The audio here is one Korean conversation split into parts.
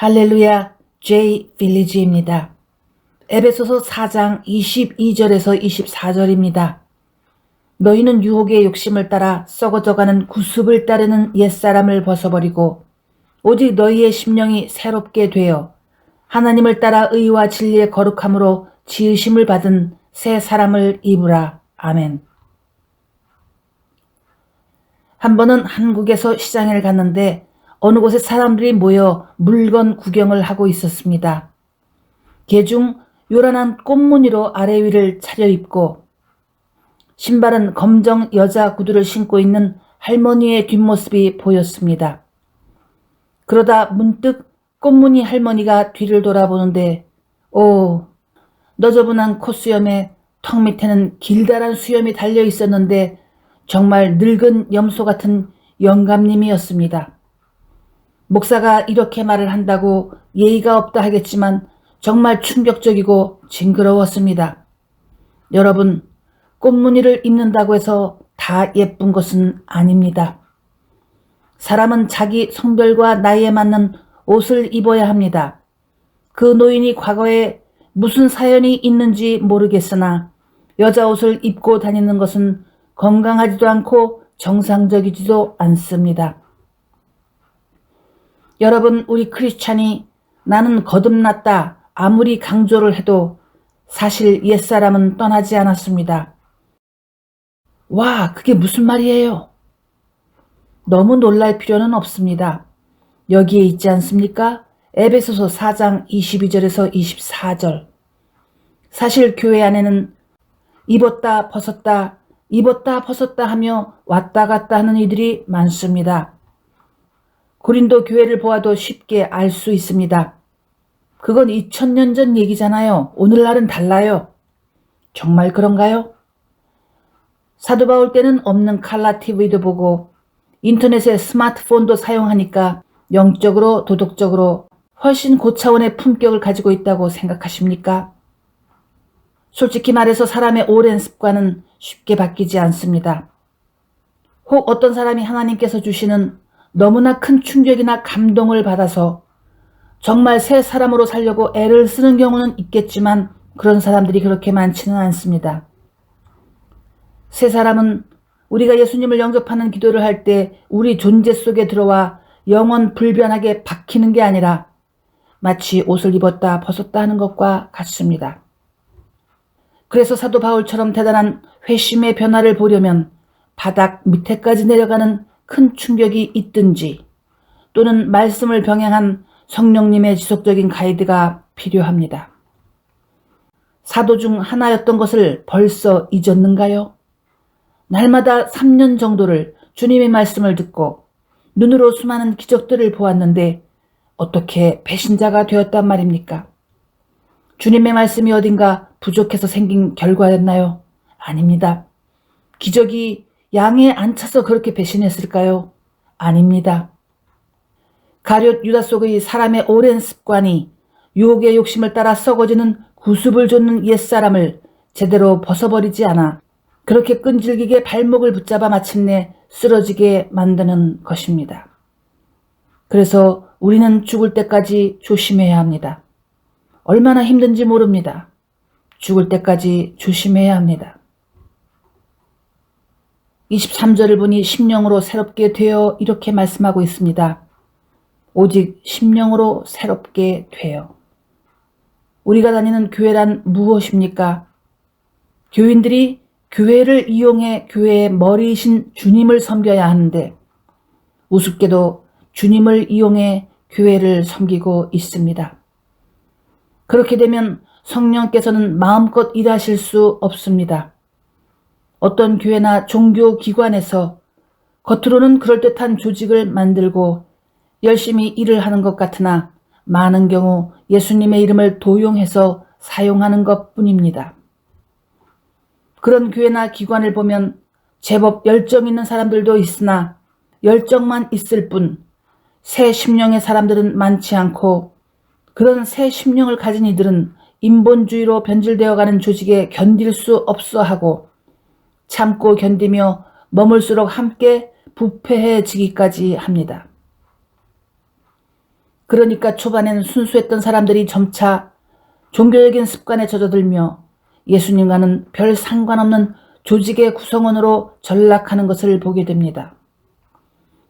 할렐루야, J. 빌리지입니다. 에베소서 4장 22절에서 24절입니다. 너희는 유혹의 욕심을 따라 썩어져가는 구습을 따르는 옛사람을 벗어버리고 오직 너희의 심령이 새롭게 되어 하나님을 따라 의와 진리의 거룩함으로 지으심을 받은 새 사람을 입으라. 아멘. 한 번은 한국에서 시장을 갔는데 어느 곳에 사람들이 모여 물건 구경을 하고 있었습니다. 개중 요란한 꽃무늬로 아래 위를 차려입고 신발은 검정 여자 구두를 신고 있는 할머니의 뒷모습이 보였습니다. 그러다 문득 꽃무늬 할머니가 뒤를 돌아보는데 오, 너저분한 콧수염에 턱 밑에는 길다란 수염이 달려 있었는데 정말 늙은 염소 같은 영감님이었습니다. 목사가 이렇게 말을 한다고 예의가 없다 하겠지만 정말 충격적이고 징그러웠습니다. 여러분, 꽃무늬를 입는다고 해서 다 예쁜 것은 아닙니다. 사람은 자기 성별과 나이에 맞는 옷을 입어야 합니다. 그 노인이 과거에 무슨 사연이 있는지 모르겠으나 여자 옷을 입고 다니는 것은 건강하지도 않고 정상적이지도 않습니다. 여러분, 우리 크리스찬이 나는 거듭났다 아무리 강조를 해도 사실 옛사람은 떠나지 않았습니다. 와, 그게 무슨 말이에요? 너무 놀랄 필요는 없습니다. 여기에 있지 않습니까? 에베소서 4장 22절에서 24절. 사실 교회 안에는 입었다 벗었다 하며 왔다 갔다 하는 이들이 많습니다. 고린도 교회를 보아도 쉽게 알 수 있습니다. 그건 2000년 전 얘기잖아요. 오늘날은 달라요. 정말 그런가요? 사도 바울 때는 없는 칼라 TV도 보고 인터넷에 스마트폰도 사용하니까 영적으로 도덕적으로 훨씬 고차원의 품격을 가지고 있다고 생각하십니까? 솔직히 말해서 사람의 오랜 습관은 쉽게 바뀌지 않습니다. 혹 어떤 사람이 하나님께서 주시는 너무나 큰 충격이나 감동을 받아서 정말 새 사람으로 살려고 애를 쓰는 경우는 있겠지만 그런 사람들이 그렇게 많지는 않습니다. 새 사람은 우리가 예수님을 영접하는 기도를 할 때 우리 존재 속에 들어와 영원 불변하게 박히는 게 아니라 마치 옷을 입었다 벗었다 하는 것과 같습니다. 그래서 사도 바울처럼 대단한 회심의 변화를 보려면 바닥 밑에까지 내려가는 큰 충격이 있든지 또는 말씀을 병행한 성령님의 지속적인 가이드가 필요합니다. 사도 중 하나였던 것을 벌써 잊었는가요? 날마다 3년 정도를 주님의 말씀을 듣고 눈으로 수많은 기적들을 보았는데 어떻게 배신자가 되었단 말입니까? 주님의 말씀이 어딘가 부족해서 생긴 결과였나요? 아닙니다. 기적이 양에 안 차서 그렇게 배신했을까요? 아닙니다. 가룟 유다 속의 사람의 오랜 습관이 유혹의 욕심을 따라 썩어지는 구습을 좇는 옛사람을 제대로 벗어버리지 않아 그렇게 끈질기게 발목을 붙잡아 마침내 쓰러지게 만드는 것입니다. 그래서 우리는 죽을 때까지 조심해야 합니다. 얼마나 힘든지 모릅니다. 죽을 때까지 조심해야 합니다. 23절을 보니 심령으로 새롭게 되어 이렇게 말씀하고 있습니다. 오직 심령으로 새롭게 되어. 우리가 다니는 교회란 무엇입니까? 교인들이 교회를 이용해 교회의 머리이신 주님을 섬겨야 하는데 우습게도 주님을 이용해 교회를 섬기고 있습니다. 그렇게 되면 성령께서는 마음껏 일하실 수 없습니다. 어떤 교회나 종교기관에서 겉으로는 그럴듯한 조직을 만들고 열심히 일을 하는 것 같으나 많은 경우 예수님의 이름을 도용해서 사용하는 것뿐입니다. 그런 교회나 기관을 보면 제법 열정 있는 사람들도 있으나 열정만 있을 뿐 새 심령의 사람들은 많지 않고 그런 새 심령을 가진 이들은 인본주의로 변질되어가는 조직에 견딜 수 없어 하고 참고 견디며 머물수록 함께 부패해지기까지 합니다. 그러니까 초반엔 순수했던 사람들이 점차 종교적인 습관에 젖어들며 예수님과는 별 상관없는 조직의 구성원으로 전락하는 것을 보게 됩니다.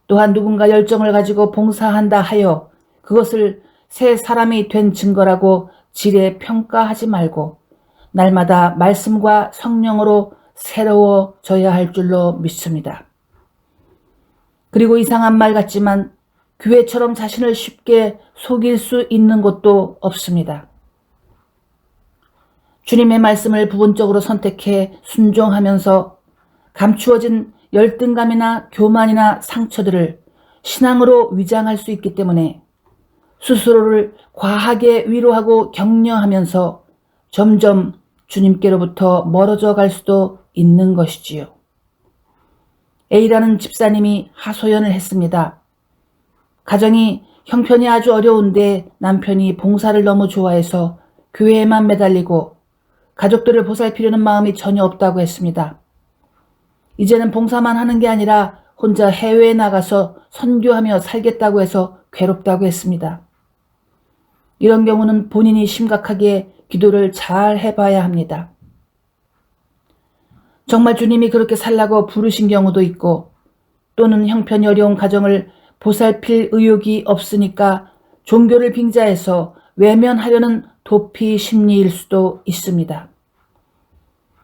또한 누군가 열정을 가지고 봉사한다 하여 그것을 새 사람이 된 증거라고 지레 평가하지 말고 날마다 말씀과 성령으로 새로워져야 할 줄로 믿습니다. 그리고 이상한 말 같지만 교회처럼 자신을 쉽게 속일 수 있는 곳도 없습니다. 주님의 말씀을 부분적으로 선택해 순종하면서 감추어진 열등감이나 교만이나 상처들을 신앙으로 위장할 수 있기 때문에 스스로를 과하게 위로하고 격려하면서 점점 주님께로부터 멀어져 갈 수도 있는 것이지요. A라는 집사님이 하소연을 했습니다. 가정이 형편이 아주 어려운데 남편이 봉사를 너무 좋아해서 교회에만 매달리고 가족들을 보살피려는 마음이 전혀 없다고 했습니다. 이제는 봉사만 하는 게 아니라 혼자 해외에 나가서 선교하며 살겠다고 해서 괴롭다고 했습니다. 이런 경우는 본인이 심각하게 기도를 잘 해봐야 합니다. 정말 주님이 그렇게 살라고 부르신 경우도 있고 또는 형편이 어려운 가정을 보살필 의욕이 없으니까 종교를 빙자해서 외면하려는 도피 심리일 수도 있습니다.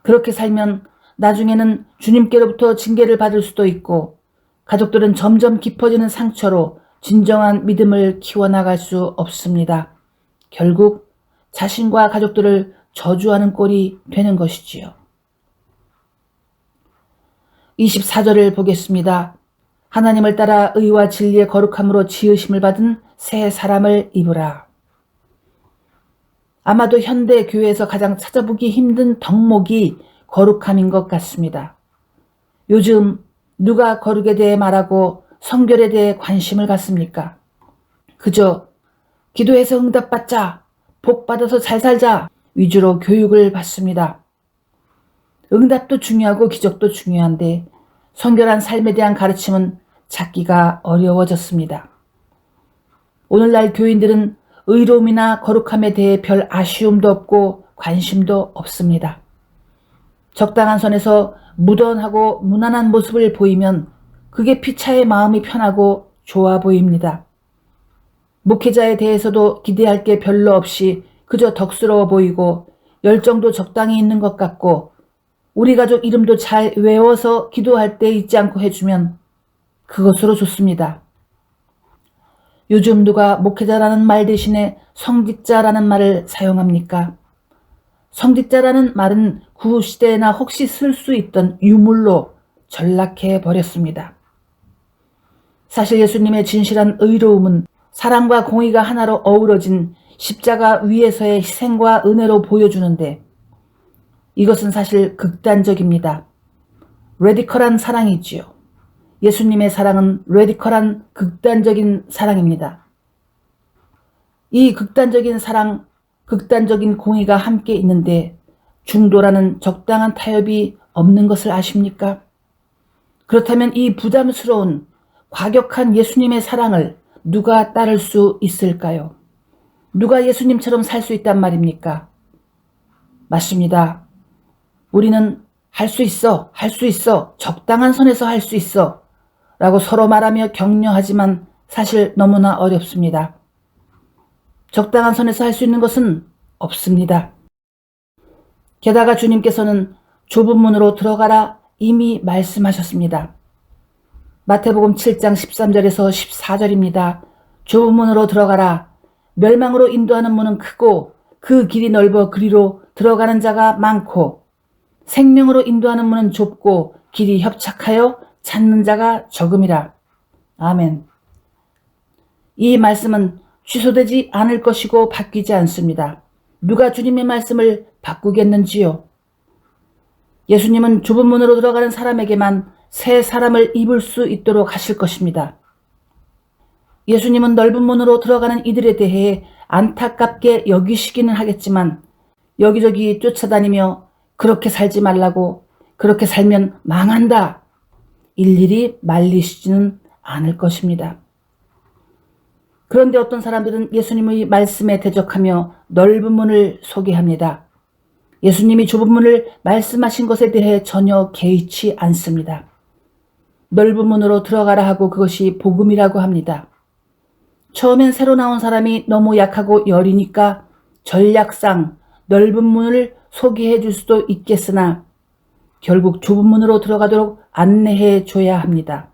그렇게 살면 나중에는 주님께로부터 징계를 받을 수도 있고 가족들은 점점 깊어지는 상처로 진정한 믿음을 키워나갈 수 없습니다. 결국 자신과 가족들을 저주하는 꼴이 되는 것이지요. 24절을 보겠습니다. 하나님을 따라 의와 진리의 거룩함으로 지으심을 받은 새 사람을 입으라. 아마도 현대 교회에서 가장 찾아보기 힘든 덕목이 거룩함인 것 같습니다. 요즘 누가 거룩에 대해 말하고 성결에 대해 관심을 갖습니까? 그저 기도해서 응답받자, 복받아서 잘 살자 위주로 교육을 받습니다. 응답도 중요하고 기적도 중요한데 성결한 삶에 대한 가르침은 찾기가 어려워졌습니다. 오늘날 교인들은 의로움이나 거룩함에 대해 별 아쉬움도 없고 관심도 없습니다. 적당한 선에서 무던하고 무난한 모습을 보이면 그게 피차의 마음이 편하고 좋아 보입니다. 목회자에 대해서도 기대할 게 별로 없이 그저 덕스러워 보이고 열정도 적당히 있는 것 같고 우리 가족 이름도 잘 외워서 기도할 때 잊지 않고 해주면 그것으로 좋습니다. 요즘 누가 목회자라는 말 대신에 성직자라는 말을 사용합니까? 성직자라는 말은 구시대에나 혹시 쓸 수 있던 유물로 전락해 버렸습니다. 사실 예수님의 진실한 의로움은 사랑과 공의가 하나로 어우러진 십자가 위에서의 희생과 은혜로 보여주는데 이것은 사실 극단적입니다. 레디컬한 사랑이지요. 예수님의 사랑은 레디컬한 극단적인 사랑입니다. 이 극단적인 사랑, 극단적인 공의가 함께 있는데 중도라는 적당한 타협이 없는 것을 아십니까? 그렇다면 이 부담스러운 과격한 예수님의 사랑을 누가 따를 수 있을까요? 누가 예수님처럼 살 수 있단 말입니까? 맞습니다. 우리는 할 수 있어, 할 수 있어, 적당한 선에서 할 수 있어 라고 서로 말하며 격려하지만 사실 너무나 어렵습니다. 적당한 선에서 할 수 있는 것은 없습니다. 게다가 주님께서는 좁은 문으로 들어가라 이미 말씀하셨습니다. 마태복음 7장 13절에서 14절입니다. 좁은 문으로 들어가라. 멸망으로 인도하는 문은 크고 그 길이 넓어 그리로 들어가는 자가 많고 생명으로 인도하는 문은 좁고 길이 협착하여 찾는 자가 적음이라. 아멘. 이 말씀은 취소되지 않을 것이고 바뀌지 않습니다. 누가 주님의 말씀을 바꾸겠는지요? 예수님은 좁은 문으로 들어가는 사람에게만 새 사람을 입을 수 있도록 하실 것입니다. 예수님은 넓은 문으로 들어가는 이들에 대해 안타깝게 여기시기는 하겠지만 여기저기 쫓아다니며 그렇게 살지 말라고, 그렇게 살면 망한다, 일일이 말리시지는 않을 것입니다. 그런데 어떤 사람들은 예수님의 말씀에 대적하며 넓은 문을 소개합니다. 예수님이 좁은 문을 말씀하신 것에 대해 전혀 개의치 않습니다. 넓은 문으로 들어가라 하고 그것이 복음이라고 합니다. 처음엔 새로 나온 사람이 너무 약하고 여리니까 전략상 넓은 문을 소개해 줄 수도 있겠으나 결국 좁은 문으로 들어가도록 안내해 줘야 합니다.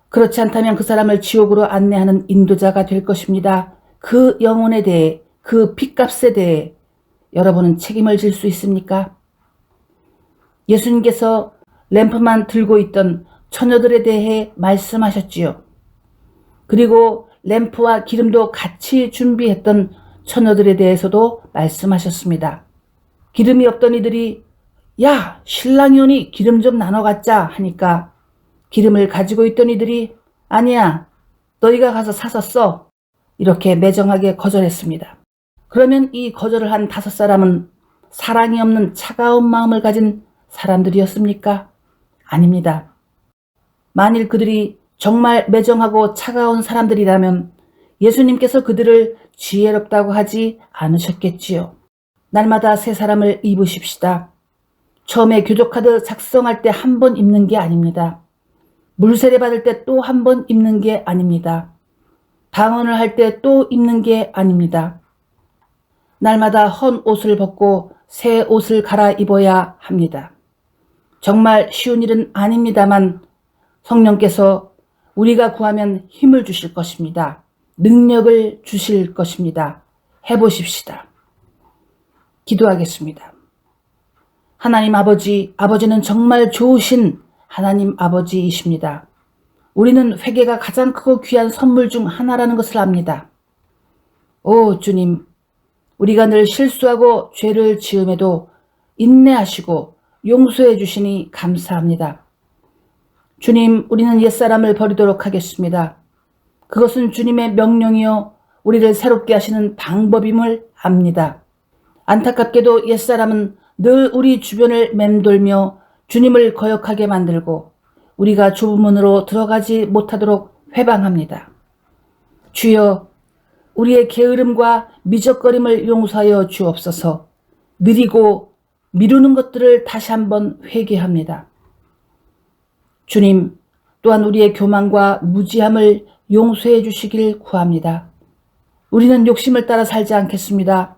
그렇지 않다면 그 사람을 지옥으로 안내하는 인도자가 될 것입니다. 그 영혼에 대해, 그 핏값에 대해 여러분은 책임을 질 수 있습니까? 예수님께서 램프만 들고 있던 처녀들에 대해 말씀하셨지요. 그리고 램프와 기름도 같이 준비했던 처녀들에 대해서도 말씀하셨습니다. 기름이 없던 이들이 야, 신랑이 오니 기름 좀 나눠 갖자 하니까 기름을 가지고 있던 이들이 아니야, 너희가 가서 사서 써. 이렇게 매정하게 거절했습니다. 그러면 이 거절을 한 5사람은 사랑이 없는 차가운 마음을 가진 사람들이었습니까? 아닙니다. 만일 그들이 정말 매정하고 차가운 사람들이라면 예수님께서 그들을 지혜롭다고 하지 않으셨겠지요. 날마다 새 사람을 입으십시다. 처음에 교족카드 작성할 때 한 번 입는 게 아닙니다. 물세례 받을 때 또 한 번 입는 게 아닙니다. 방언을 할 때 또 입는 게 아닙니다. 날마다 헌 옷을 벗고 새 옷을 갈아입어야 합니다. 정말 쉬운 일은 아닙니다만 성령께서 우리가 구하면 힘을 주실 것입니다. 능력을 주실 것입니다. 해보십시다. 기도하겠습니다. 하나님 아버지, 아버지는 정말 좋으신 하나님 아버지이십니다. 우리는 회개가 가장 크고 귀한 선물 중 하나라는 것을 압니다. 오 주님, 우리가 늘 실수하고 죄를 지음에도 인내하시고 용서해 주시니 감사합니다. 주님, 우리는 옛사람을 버리도록 하겠습니다. 그것은 주님의 명령이요 우리를 새롭게 하시는 방법임을 압니다. 안타깝게도 옛사람은 늘 우리 주변을 맴돌며 주님을 거역하게 만들고 우리가 좁은 문으로 들어가지 못하도록 회방합니다. 주여, 우리의 게으름과 미적거림을 용서하여 주옵소서. 느리고 미루는 것들을 다시 한번 회개합니다. 주님, 또한 우리의 교만과 무지함을 용서해 주시길 구합니다. 우리는 욕심을 따라 살지 않겠습니다.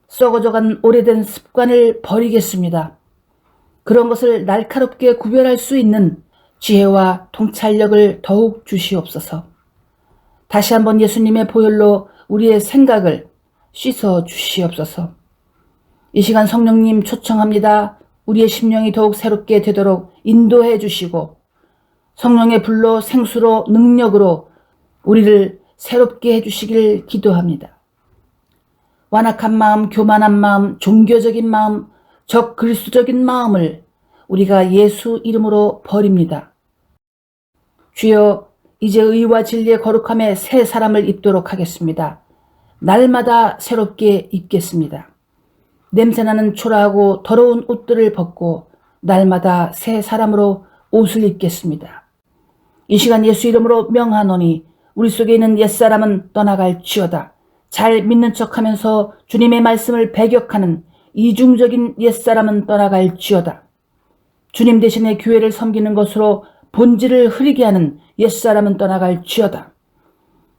썩어져간 오래된 습관을 버리겠습니다. 그런 것을 날카롭게 구별할 수 있는 지혜와 통찰력을 더욱 주시옵소서. 다시 한번 예수님의 보혈로 우리의 생각을 씻어 주시옵소서. 이 시간 성령님 초청합니다. 우리의 심령이 더욱 새롭게 되도록 인도해 주시고 성령의 불로 생수로 능력으로 우리를 새롭게 해주시길 기도합니다. 완악한 마음, 교만한 마음, 종교적인 마음, 적그리스도적인 마음을 우리가 예수 이름으로 버립니다. 주여, 이제 의와 진리의 거룩함에 새 사람을 입도록 하겠습니다. 날마다 새롭게 입겠습니다. 냄새나는 초라하고 더러운 옷들을 벗고 날마다 새 사람으로 옷을 입겠습니다. 이 시간 예수 이름으로 명하노니 우리 속에 있는 옛사람은 떠나갈지어다. 잘 믿는 척하면서 주님의 말씀을 배격하는 이중적인 옛사람은 떠나갈지어다. 주님 대신에 교회를 섬기는 것으로 본질을 흐리게 하는 옛사람은 떠나갈지어다.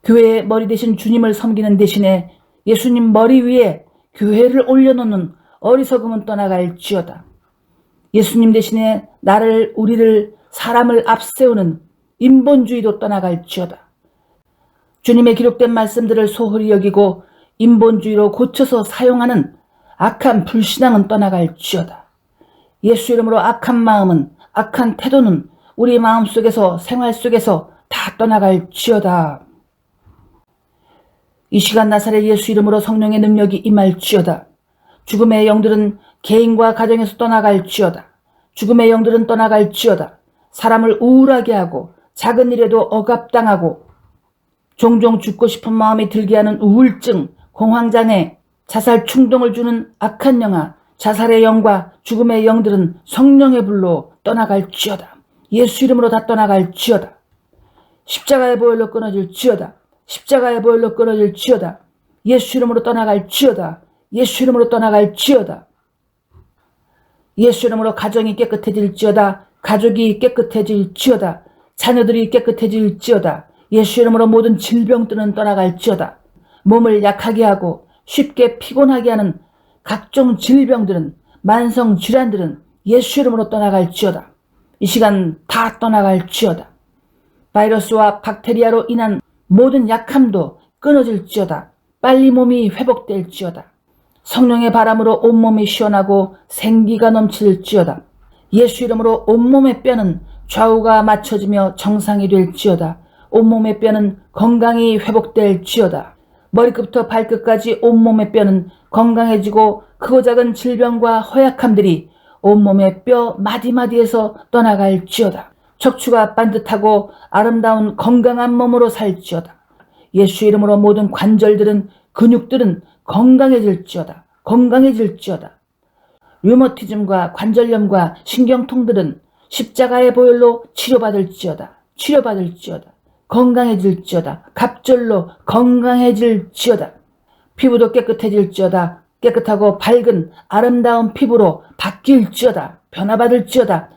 교회의 머리 대신 주님을 섬기는 대신에 예수님 머리 위에 교회를 올려놓는 어리석음은 떠나갈지어다. 예수님 대신에 나를, 우리를, 사람을 앞세우는 인본주의도 떠나갈지어다. 주님의 기록된 말씀들을 소홀히 여기고 인본주의로 고쳐서 사용하는 악한 불신앙은 떠나갈지어다. 예수 이름으로 악한 마음은, 악한 태도는 우리 마음속에서, 생활 속에서 다 떠나갈지어다. 이 시간 나사렛 예수 이름으로 성령의 능력이 임할지어다. 죽음의 영들은 개인과 가정에서 떠나갈지어다. 죽음의 영들은 떠나갈지어다. 사람을 우울하게 하고 작은 일에도 억압당하고 종종 죽고 싶은 마음이 들게 하는 우울증, 공황장애, 자살 충동을 주는 악한 영아, 자살의 영과 죽음의 영들은 성령의 불로 떠나갈지어다. 예수 이름으로 다 떠나갈지어다. 십자가의 보혈로 끊어질지어다. 십자가의 보혈로 끊어질지어다. 예수 이름으로 떠나갈지어다. 예수 이름으로 떠나갈지어다. 예수 이름으로 가정이 깨끗해질지어다. 가족이 깨끗해질지어다. 자녀들이 깨끗해질지어다. 예수 이름으로 모든 질병들은 떠나갈지어다. 몸을 약하게 하고 쉽게 피곤하게 하는 각종 질병들은, 만성 질환들은 예수 이름으로 떠나갈지어다. 이 시간 다 떠나갈지어다. 바이러스와 박테리아로 인한 모든 약함도 끊어질지어다. 빨리 몸이 회복될지어다. 성령의 바람으로 온몸이 시원하고 생기가 넘칠지어다. 예수 이름으로 온몸의 뼈는 좌우가 맞춰지며 정상이 될지어다. 온몸의 뼈는 건강히 회복될지어다. 머리끝부터 발끝까지 온몸의 뼈는 건강해지고 크고 작은 질병과 허약함들이 온몸의 뼈 마디마디에서 떠나갈지어다. 척추가 반듯하고 아름다운 건강한 몸으로 살지어다. 예수 이름으로 모든 관절들은, 근육들은 건강해질지어다. 건강해질지어다. 류머티즘과 관절염과 신경통들은 십자가의 보혈로 치료받을지어다. 치료받을지어다. 건강해질지어다. 갑절로 건강해질지어다. 피부도 깨끗해질지어다. 깨끗하고 밝은 아름다운 피부로 바뀔지어다. 변화받을지어다.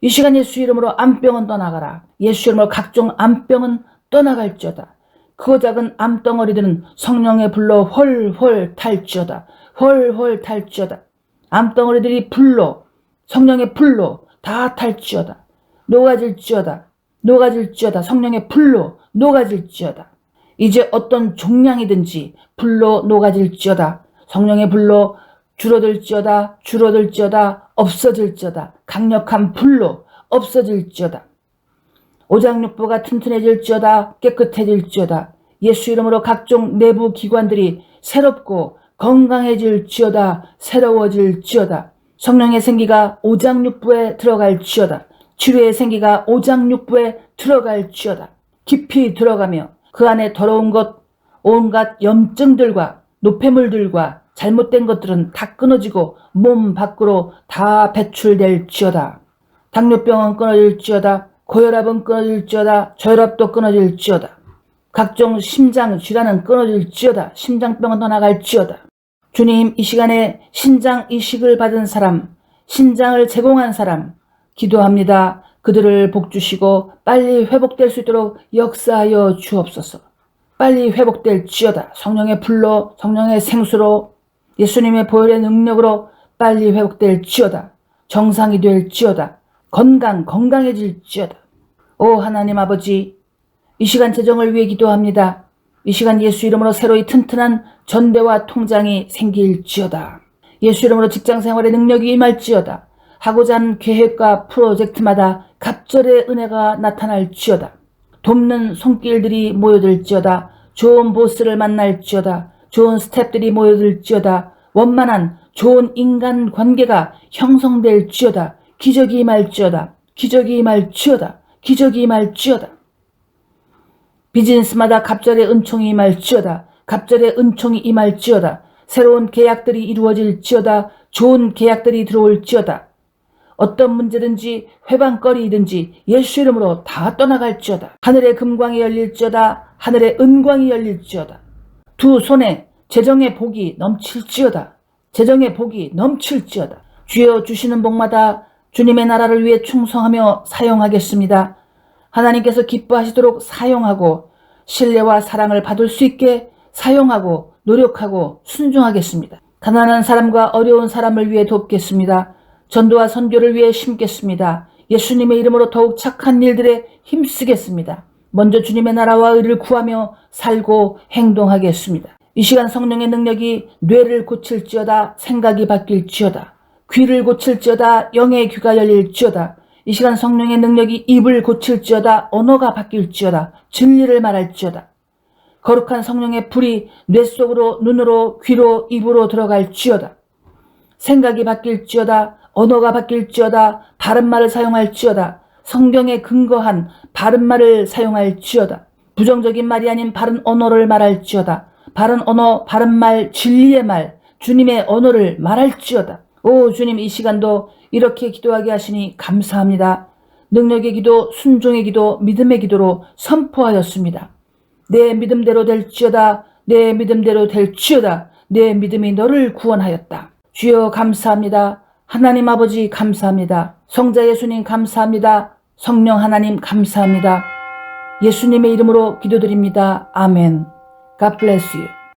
이 시간 예수 이름으로 암병은 떠나가라. 예수 이름으로 각종 암병은 떠나갈지어다. 크고 작은 암덩어리들은 성령의 불로 홀홀 탈지어다. 홀홀 탈지어다. 암덩어리들이 불로, 성령의 불로 다 탈지어다. 녹아질지어다. 녹아질지어다. 성령의 불로 녹아질지어다. 이제 어떤 종량이든지 불로 녹아질지어다. 성령의 불로 줄어들지어다. 줄어들지어다. 없어질지어다. 강력한 불로 없어질지어다. 오장육부가 튼튼해질지어다. 깨끗해질지어다. 예수 이름으로 각종 내부 기관들이 새롭고 건강해질지어다. 새로워질지어다. 성령의 생기가 오장육부에 들어갈지어다. 치료의 생기가 오장육부에 들어갈지어다. 깊이 들어가며 그 안에 더러운 것, 온갖 염증들과 노폐물들과 잘못된 것들은 다 끊어지고 몸 밖으로 다 배출될지어다. 당뇨병은 끊어질지어다. 고혈압은 끊어질지어다. 저혈압도 끊어질지어다. 각종 심장 질환은 끊어질지어다. 심장병은 떠나갈지어다. 주님, 이 시간에 신장 이식을 받은 사람, 신장을 제공한 사람 기도합니다. 그들을 복주시고 빨리 회복될 수 있도록 역사하여 주옵소서. 빨리 회복될지어다. 성령의 불로, 성령의 생수로, 예수님의 보혈의 능력으로 빨리 회복될지어다. 정상이 될지어다. 건강해질지어다. 오 하나님 아버지, 이 시간 재정을 위해 기도합니다. 이 시간 예수 이름으로 새로이 튼튼한 전대와 통장이 생길지어다. 예수 이름으로 직장생활의 능력이 임할지어다. 하고자 하는 계획과 프로젝트마다 갑절의 은혜가 나타날지어다. 돕는 손길들이 모여들지어다. 좋은 보스를 만날지어다. 좋은 스태프들이 모여들지어다. 원만한 좋은 인간관계가 형성될지어다. 기적이 임할지어다. 기적이 임할지어다. 기적이 임할지어다. 비즈니스마다 갑절의 은총이 임할지어다. 갑절의 은총이 임할지어다. 새로운 계약들이 이루어질지어다. 좋은 계약들이 들어올지어다. 어떤 문제든지 회방거리이든지 예수 이름으로 다 떠나갈지어다. 하늘의 금광이 열릴지어다. 하늘의 은광이 열릴지어다. 두 손에 재정의 복이 넘칠지어다. 재정의 복이 넘칠지어다. 주여 주시는 복마다 주님의 나라를 위해 충성하며 사용하겠습니다. 하나님께서 기뻐하시도록 사용하고 신뢰와 사랑을 받을 수 있게 사용하고 노력하고 순종하겠습니다. 가난한 사람과 어려운 사람을 위해 돕겠습니다. 전도와 선교를 위해 심겠습니다. 예수님의 이름으로 더욱 착한 일들에 힘쓰겠습니다. 먼저 주님의 나라와 의를 구하며 살고 행동하겠습니다. 이 시간 성령의 능력이 뇌를 고칠지어다. 생각이 바뀔지어다. 귀를 고칠지어다. 영의 귀가 열릴지어다. 이 시간 성령의 능력이 입을 고칠지어다. 언어가 바뀔지어다. 진리를 말할지어다. 거룩한 성령의 불이 뇌 속으로, 눈으로, 귀로, 입으로 들어갈지어다. 생각이 바뀔지어다. 언어가 바뀔지어다. 바른말을 사용할지어다. 성경에 근거한 바른말을 사용할지어다. 부정적인 말이 아닌 바른 언어를 말할지어다. 바른 언어, 바른말, 진리의 말, 주님의 언어를 말할지어다. 오 주님, 이 시간도 이렇게 기도하게 하시니 감사합니다. 능력의 기도, 순종의 기도, 믿음의 기도로 선포하였습니다. 내 믿음대로 될지어다. 내 믿음대로 될지어다. 내 믿음이 너를 구원하였다. 주여 감사합니다. 하나님 아버지 감사합니다. 성자 예수님 감사합니다. 성령 하나님 감사합니다. 예수님의 이름으로 기도드립니다. 아멘. God bless you.